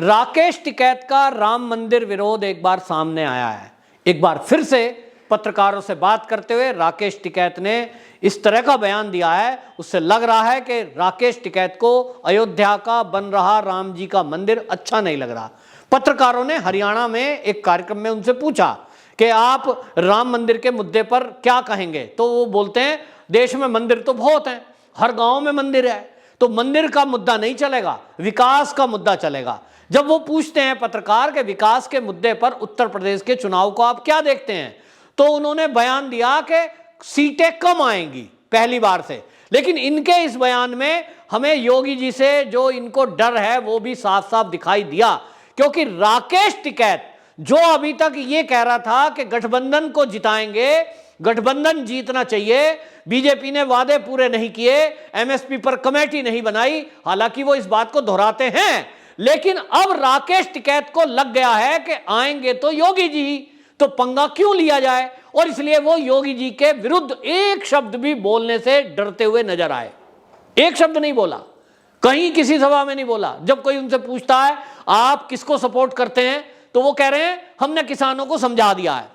राकेश टिकैत का राम मंदिर विरोध एक बार सामने आया है। एक बार फिर से पत्रकारों से बात करते हुए राकेश टिकैत ने इस तरह का बयान दिया है, उससे लग रहा है कि राकेश टिकैत को अयोध्या का बन रहा राम जी का मंदिर अच्छा नहीं लग रहा। पत्रकारों ने हरियाणा में एक कार्यक्रम में उनसे पूछा कि आप राम मंदिर के मुद्दे पर क्या कहेंगे, तो वो बोलते हैं देश में मंदिर तो बहुत हैं, हर गांव में मंदिर है, तो मंदिर का मुद्दा नहीं चलेगा, विकास का मुद्दा चलेगा। जब वो पूछते हैं पत्रकार के विकास के मुद्दे पर उत्तर प्रदेश के चुनाव को आप क्या देखते हैं, तो उन्होंने बयान दिया कि सीटें कम आएंगी पहली बार से। लेकिन इनके इस बयान में हमें योगी जी से जो इनको डर है वो भी साफ साफ दिखाई दिया, क्योंकि राकेश टिकैत जो अभी तक ये कह रहा था कि गठबंधन को जिताएंगे, गठबंधन जीतना चाहिए, बीजेपी ने वादे पूरे नहीं किए, एमएसपी पर कमेटी नहीं बनाई, हालांकि वो इस बात को दोहराते हैं, लेकिन अब राकेश टिकैत को लग गया है कि आएंगे तो योगी जी, तो पंगा क्यों लिया जाए, और इसलिए वो योगी जी के विरुद्ध एक शब्द भी बोलने से डरते हुए नजर आए। एक शब्द नहीं बोला, कहीं किसी सभा में नहीं बोला। जब कोई उनसे पूछता है आप किसको सपोर्ट करते हैं, तो वो कह रहे हैं हमने किसानों को समझा दिया है,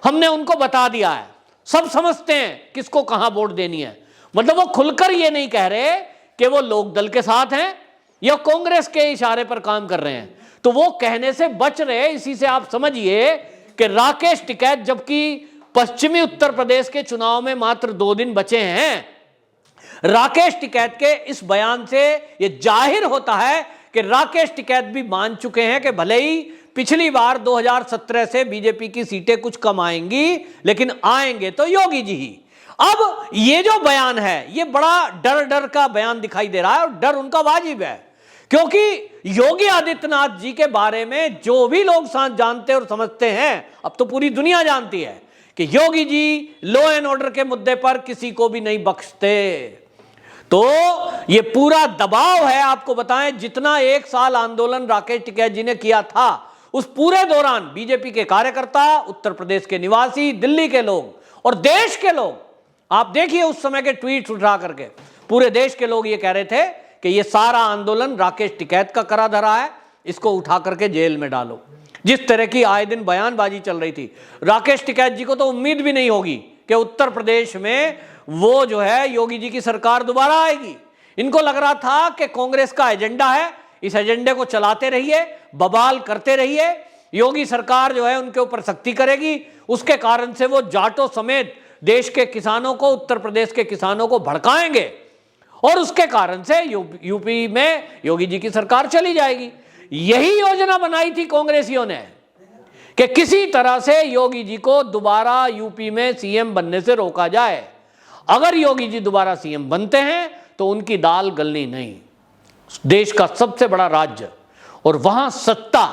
हमने उनको बता दिया है, सब समझते हैं किसको कहां वोट देनी है। मतलब वो खुलकर ये नहीं कह रहे कि वो लोक दल के साथ हैं या कांग्रेस के इशारे पर काम कर रहे हैं, तो वो कहने से बच रहे। इसी से आप समझिए कि राकेश टिकैत, जबकि पश्चिमी उत्तर प्रदेश के चुनाव में मात्र 2 दिन बचे हैं, राकेश टिकैत के इस बयान से यह जाहिर होता है कि राकेश टिकैत भी मान चुके हैं कि भले ही पिछली बार 2017 से बीजेपी की सीटें कुछ कम आएंगी, लेकिन आएंगे तो योगी जी ही। अब ये जो बयान है ये बड़ा डर डर का बयान दिखाई दे रहा है, और डर उनका वाजिब है, क्योंकि योगी आदित्यनाथ जी के बारे में जो भी लोग जानते और समझते हैं, अब तो पूरी दुनिया जानती है कि Yogi ji law and order के मुद्दे पर किसी को भी नहीं बख्शते। तो ये पूरा दबाव है। आपको बताएं, जितना 1 साल आंदोलन राकेश टिकैत जी ने किया था, उस पूरे दौरान बीजेपी के कार्यकर्ता, उत्तर प्रदेश के निवासी, दिल्ली के लोग और देश के लोग, आप देखिए उस समय के ट्वीट उठा करके पूरे देश के लोग ये कह रहे थे कि ये सारा आंदोलन राकेश टिकैत का करा धरा है, इसको उठा करके जेल में डालो। जिस तरह की आए दिन बयानबाजी चल रही थी, राकेश टिकैत जी को तो उम्मीद भी नहीं होगी कि उत्तर प्रदेश में वो जो है योगी जी की सरकार दोबारा आएगी। इनको लग रहा था कि कांग्रेस का एजेंडा है, इस एजेंडे को चलाते रहिए, बवाल करते रहिए, योगी सरकार जो है उनके ऊपर सख्ती करेगी, उसके कारण से वो जाटों समेत देश के किसानों को, उत्तर प्रदेश के किसानों को भड़काएंगे, और उसके कारण से यूपी में योगी जी की सरकार चली जाएगी। यही योजना बनाई थी कांग्रेसियों ने कि किसी तरह से योगी जी को दोबारा यूपी में सीएम बनने से रोका जाए। अगर योगी जी दोबारा सीएम बनते हैं तो उनकी दाल गलनी नहीं। देश का सबसे बड़ा राज्य और वहां सत्ता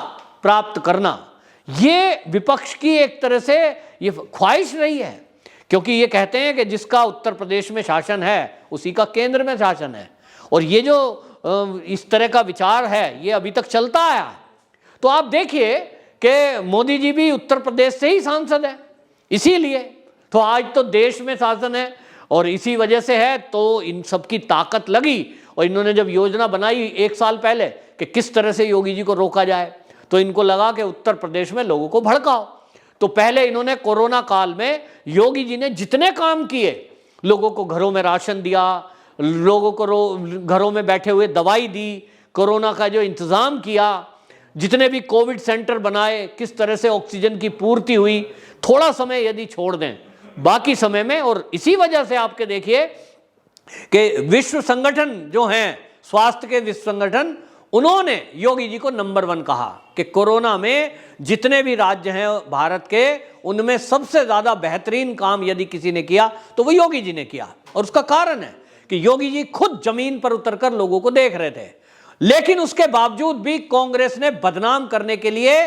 प्राप्त करना, ये विपक्ष की एक तरह से ये ख्वाहिश रही है, क्योंकि ये कहते हैं कि जिसका उत्तर प्रदेश में शासन है उसी का केंद्र में शासन है, और ये जो इस तरह का विचार है ये अभी तक चलता आया। तो आप देखिए कि मोदी जी भी उत्तर प्रदेश से ही सांसद है, इसीलिए तो आज तो देश में शासन है, और इसी वजह से है तो इन सब की ताकत लगी। और इन्होंने जब योजना बनाई 1 साल पहले कि किस तरह से योगी जी को रोका जाए, तो इनको लगा कि उत्तर प्रदेश में लोगों को भड़काओ। तो पहले इन्होंने कोरोना काल में योगी जी ने जितने काम किए, लोगों को घरों में राशन दिया, लोगों को घरों में बैठे हुए दवाई दी, कोरोना का जो इंतज़ाम किया, जितने भी कोविड सेंटर बनाए, किस तरह से ऑक्सीजन की पूर्ति हुई, थोड़ा समय यदि छोड़ दें बाकी समय में। और इसी वजह से आपके देखिए कि विश्व संगठन जो हैं, स्वास्थ्य के विश्व संगठन, उन्होंने योगी जी को नंबर 1 कहा कि कोरोना में जितने भी राज्य हैं भारत के, उनमें सबसे ज्यादा बेहतरीन काम यदि किसी ने किया तो वो योगी जी ने किया। और उसका कारण है कि योगी जी खुद जमीन पर उतरकर लोगों को देख रहे थे। लेकिन उसके बावजूद भी कांग्रेस ने बदनाम करने के लिए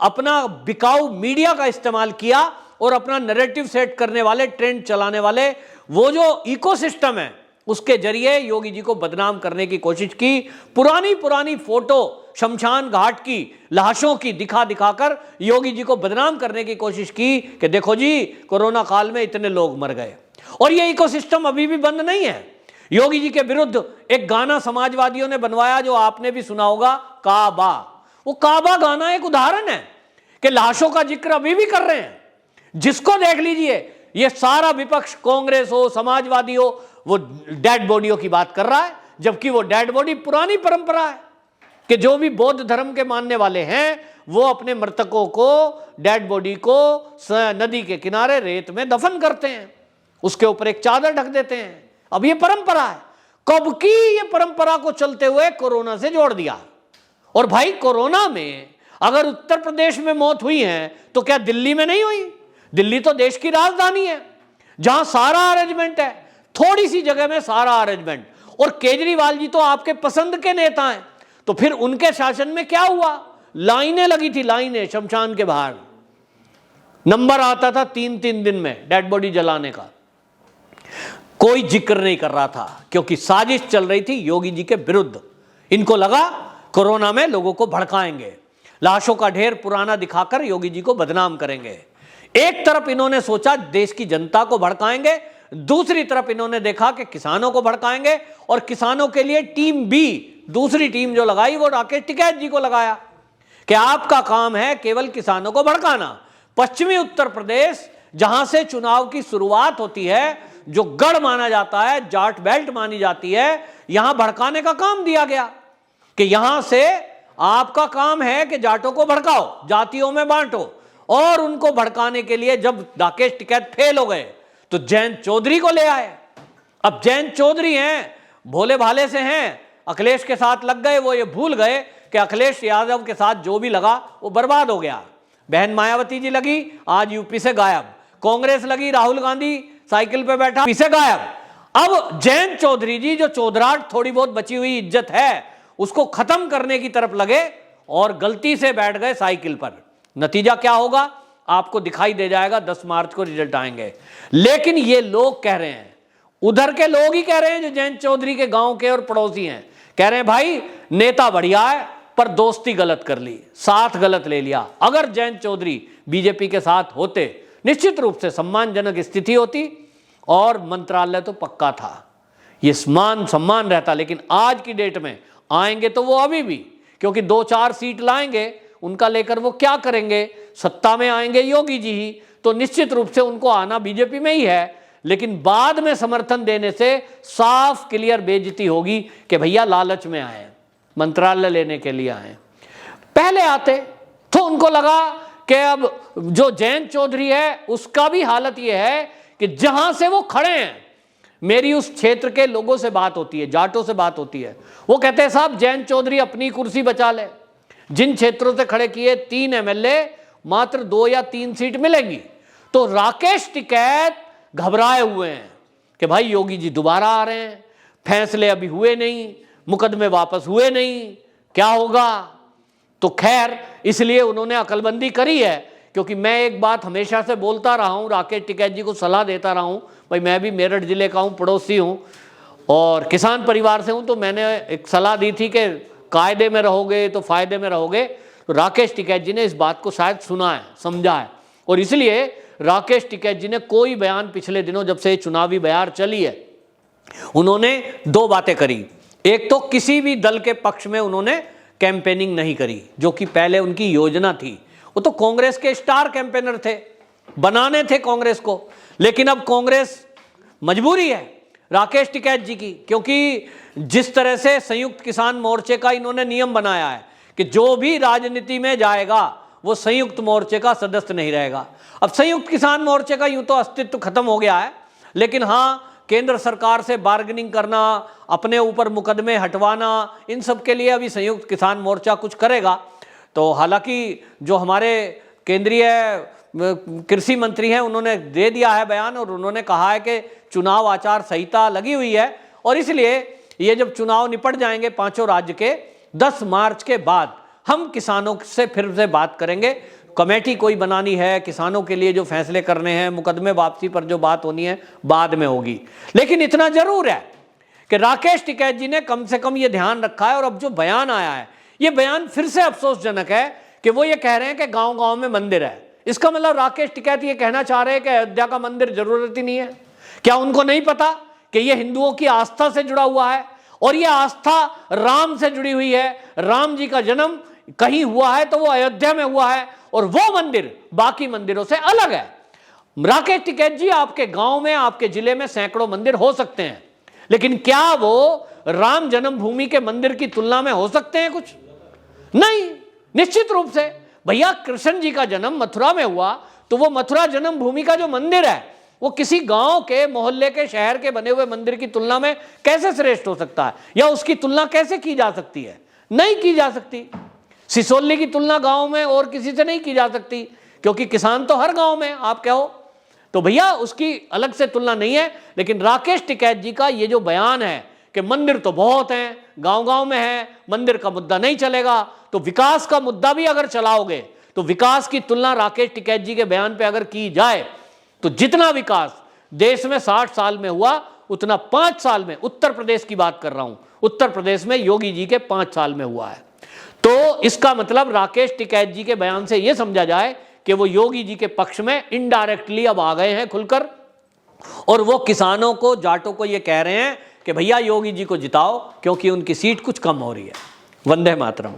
अपना बिकाऊ मीडिया का इस्तेमाल किया, और अपना नैरेटिव सेट करने वाले, ट्रेंड चलाने वाले वो जो इकोसिस्टम है, उसके जरिए योगी जी को बदनाम करने की कोशिश की। पुरानी पुरानी फोटो शमशान घाट की लाशों की दिखा दिखाकर योगी जी को बदनाम करने की कोशिश की कि देखो जी कोरोना काल में इतने लोग मर गए। और ये इकोसिस्टम अभी भी बंद नहीं है। योगी जी के विरुद्ध एक गाना समाजवादियों ने बनवाया जो आपने भी सुना होगा, काबा। वो काबा गाना एक उदाहरण है कि लाशों का जिक्र अभी भी कर रहे हैं। जिसको देख लीजिए, ये सारा विपक्ष, कांग्रेस हो, समाजवादी हो, वो डेड बॉडियों की बात कर रहा है, जबकि वो डेड बॉडी पुरानी परंपरा है कि जो भी बौद्ध धर्म के मानने वाले हैं वो अपने मृतकों को, डेड बॉडी को नदी के किनारे रेत में दफन करते हैं, उसके ऊपर एक चादर ढक देते हैं। अब ये परंपरा है। कब की ये परंपरा को चलते हुए कोरोना से जोड़ दिया। और भाई कोरोना में अगर उत्तर प्रदेश में मौत हुई है तो क्या दिल्ली में नहीं हुई? दिल्ली तो देश की राजधानी है जहां सारा अरेंजमेंट है, थोड़ी सी जगह में सारा अरेंजमेंट। और केजरीवाल जी तो आपके पसंद के नेता हैं, तो फिर उनके शासन में क्या हुआ? लाइनें लगी थी, लाइनें शमशान के बाहर, नंबर आता था 3-3 दिन में डेड बॉडी जलाने का। कोई जिक्र नहीं कर रहा था क्योंकि साजिश चल रही थी योगी जी के विरुद्ध। इनको लगा कोरोना में लोगों को भड़काएंगे, लाशों का ढेर पुराना दिखाकर योगी जी को बदनाम करेंगे। एक तरफ इन्होंने सोचा देश की जनता को भड़काएंगे, दूसरी तरफ इन्होंने देखा कि किसानों को भड़काएंगे, और किसानों के लिए टीम बी, दूसरी टीम जो लगाई वो राकेश टिकैत जी को लगाया कि आपका काम है केवल किसानों को भड़काना। पश्चिमी उत्तर प्रदेश जहां से चुनाव की शुरुआत होती है, जो गढ़ माना जाता है, जाट बेल्ट मानी जाती है, यहां भड़काने का काम दिया गया कि यहां से आपका काम है कि जाटों को भड़काओ, जातियों में बांटो। और उनको भड़काने के लिए जब राकेश टिकैत फेल हो गए तो जयंत चौधरी को ले आए। अब जयंत चौधरी हैं, भोले भाले से हैं, अखिलेश के साथ लग गए, वो ये भूल गए कि अखिलेश यादव के साथ जो भी लगा वो बर्बाद हो गया। बहन मायावती जी लगी, आज यूपी से गायब। कांग्रेस लगी, राहुल गांधी साइकिल पे बैठा, यूपी से गायब। अब जयंत चौधरी जी, जो चौधराट थोड़ी बहुत बची हुई इज्जत है उसको खत्म करने की तरफ लगे और गलती से बैठ गए साइकिल पर। नतीजा क्या होगा आपको दिखाई दे जाएगा, 10 मार्च को रिजल्ट आएंगे। लेकिन ये लोग कह रहे हैं, उधर के लोग ही कह रहे हैं जो जयंत चौधरी के गांव के और पड़ोसी हैं, कह रहे हैं भाई नेता बढ़िया है पर दोस्ती गलत कर ली, साथ गलत ले लिया। अगर जयंत चौधरी बीजेपी के साथ होते निश्चित रूप से सम्मानजनक स्थिति होती और मंत्रालय तो पक्का था, ये मान सम्मान रहता। लेकिन आज की डेट में आएंगे तो वो अभी भी, क्योंकि 2-4 सीट लाएंगे, उनका लेकर वो क्या करेंगे? सत्ता में आएंगे योगी जी ही, तो निश्चित रूप से उनको आना बीजेपी में ही है। लेकिन बाद में समर्थन देने से साफ क्लियर बेइज्जती होगी कि भैया लालच में आए, मंत्रालय लेने के लिए आए। पहले आते तो उनको लगा कि अब जो जयंत चौधरी है उसका भी हालत यह है कि जहां से वो खड़े हैं, मेरी उस क्षेत्र के लोगों से बात होती है, जाटों से बात होती है, वो कहते हैं साहब जयंत चौधरी अपनी कुर्सी बचा ले। जिन क्षेत्रों से खड़े किए 3 एमएलए, मात्र 2 या 3 सीट मिलेंगी। तो राकेश टिकैत घबराए हुए हैं कि भाई योगी जी दोबारा आ रहे हैं, फैसले अभी हुए नहीं, मुकदमे वापस हुए नहीं, क्या होगा? तो खैर इसलिए उन्होंने अकलबंदी करी है, क्योंकि मैं एक बात हमेशा से बोलता रहा हूं, राकेश टिकैत जी को सलाह देता रहा हूं, भाई मैं भी मेरठ जिले का हूं, पड़ोसी हूं और किसान परिवार से हूं, तो मैंने एक सलाह दी थी कि कायदे में रहोगे तो फायदे में रहोगे। तो राकेश टिकैत जी ने इस बात को शायद सुना है, समझा है, और इसलिए राकेश टिकैत जी ने कोई बयान पिछले दिनों जब से चुनावी बयार चली है, उन्होंने 2 बातें करी। एक तो किसी भी दल के पक्ष में उन्होंने कैंपेनिंग नहीं करी, जो कि पहले उनकी योजना थी। वो तो कांग्रेस के स्टार कैंपेनर थे, बनाने थे कांग्रेस को, लेकिन अब कांग्रेस मजबूरी है राकेश टिकैत जी की, क्योंकि जिस तरह से संयुक्त किसान मोर्चे का इन्होंने नियम बनाया है कि जो भी राजनीति में जाएगा वो संयुक्त मोर्चे का सदस्य नहीं रहेगा। अब संयुक्त किसान मोर्चे का यूं तो अस्तित्व खत्म हो गया है, लेकिन हाँ केंद्र सरकार से बार्गेनिंग करना, अपने ऊपर मुकदमे हटवाना, इन सब के लिए अभी संयुक्त किसान मोर्चा कुछ करेगा। तो हालांकि जो हमारे केंद्रीय कृषि मंत्री हैं उन्होंने दे दिया है बयान, और उन्होंने कहा है कि चुनाव आचार संहिता लगी हुई है और इसलिए ये जब चुनाव निपट जाएंगे 5 राज्य के, 10 मार्च के बाद हम किसानों से फिर से बात करेंगे। कमेटी कोई बनानी है, किसानों के लिए जो फैसले करने हैं, मुकदमे वापसी पर जो बात होनी है बाद में होगी। लेकिन इतना जरूर है कि राकेश टिकैत जी ने कम से कम ये ध्यान रखा है, और अब जो बयान आया है ये बयान फिर से अफसोसजनक है कि वो ये कह रहे हैं कि गांव-गांव में मंदिर है। इसका मतलब राकेश टिकैत ये कहना चाह रहे हैं कि अयोध्या का मंदिर जरूरत ही नहीं है। क्या उनको नहीं पता कि ये हिंदुओं की आस्था से जुड़ा हुआ है और ये आस्था राम से जुड़ी हुई है? राम जी का जन्म कहीं हुआ है तो वो अयोध्या में हुआ है, और वो मंदिर बाकी मंदिरों से अलग है। राकेश टिकैत जी, आपके गांव में, आपके जिले में सैकड़ों मंदिर हो सकते हैं, लेकिन क्या वो राम जन्मभूमि के मंदिर की तुलना में हो सकते हैं? कुछ नहीं, निश्चित रूप से। भैया कृष्ण जी का जन्म मथुरा में हुआ, तो वो मथुरा जन्मभूमि का जो मंदिर है वो किसी गांव के, मोहल्ले के, शहर के बने हुए मंदिर की तुलना में कैसे श्रेष्ठ हो सकता है, या उसकी तुलना कैसे की जा सकती है? नहीं की जा सकती। सिसोली की तुलना गांव में और किसी से नहीं की जा सकती, क्योंकि किसान तो हर गांव में, आप कहो तो भैया उसकी अलग से तुलना नहीं है। लेकिन राकेश टिकैत जी का ये जो बयान है कि मंदिर तो बहुत हैं, गांव-गांव में है, मंदिर का मुद्दा नहीं चलेगा, तो विकास का मुद्दा भी अगर चलाओगे तो विकास की तुलना राकेश टिकैत जी के बयान पे अगर की जाए तो जितना विकास देश में 60 साल में हुआ उतना 5 साल में, उत्तर प्रदेश की बात कर रहा हूं, उत्तर प्रदेश में योगी जी के 5 साल में हुआ है। तो इसका मतलब राकेश टिकैत जी के बयान से यह समझा जाए कि वो योगी जी के पक्ष में इनडायरेक्टली अब आ गए हैं खुलकर, और वो किसानों को, जाटों को ये कह रहे हैं कि भैया योगी जी को जिताओ क्योंकि उनकी सीट कुछ कम हो रही है। वंदे मातरम।